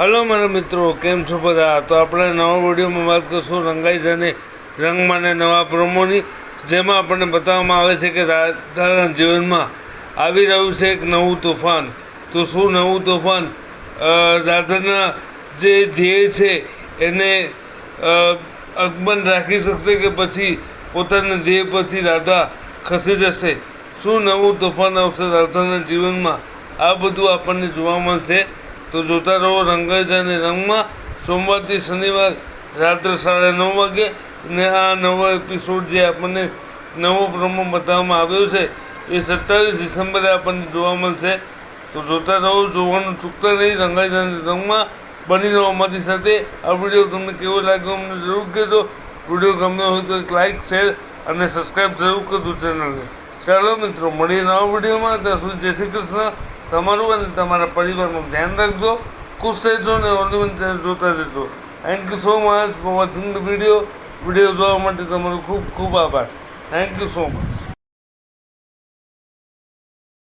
Hello મારા મિત્રો, કેમ છો બધા? તો આપણે નવા વિડીયોમાં વાત કરીશું રંગાઈ અને રંગમાં ને નવા પ્રોમોની, જેમાં આપણને બતાવવામાં આવે છે કે રાધાના જીવનમાં આવી રહ્યું છે એક નવું તોફાન. તો શું નવું તોફાન? રાધાના જે ધ્યેય છે એને અકબંધ રાખી શકશે કે પછી પોતાના ધ્યેય પરથી રાધા ખસી જશે? શું નવું તોફાન આવશે રાધાના જીવનમાં? આ બધું આપણને જોવા મળશે. તો જોતા રહો રંગાઈ અને રંગમાં. સોમવારથી શનિવાર રાત્રે 9:30 વાગે. ને આ નવો એપિસોડ જે આપણને નવો પ્રોમો બતાવવામાં આવ્યો છે એ 27 ડિસેમ્બરે આપણને જોવા મળશે. તો જોતા રહો, જોવાનું ચૂકતા નહીં. રંગાઈ અને રંગમાં બની રહો અમારી સાથે. આ વિડીયો તમને કેવો લાગ્યો અમને જરૂર કહેજો. વિડીયો ગમ્યો હોય તો એક લાઇક, શેર અને સબસ્ક્રાઈબ જરૂર કરજો ચેનલને. ચાલો મિત્રો, મળીએ નવા વિડીયોમાં. ત્યાં સુધી જય શ્રી કૃષ્ણ. તમારું અને તમારા પરિવારનું ધ્યાન રાખજો. ખુશ રહેજો અને ઓનલી ચેનલ જોતા રહેજો. Thank you so much for watching the video. Video જોવા માટે તમારો ખૂબ ખૂબ આભાર. Thank you so much.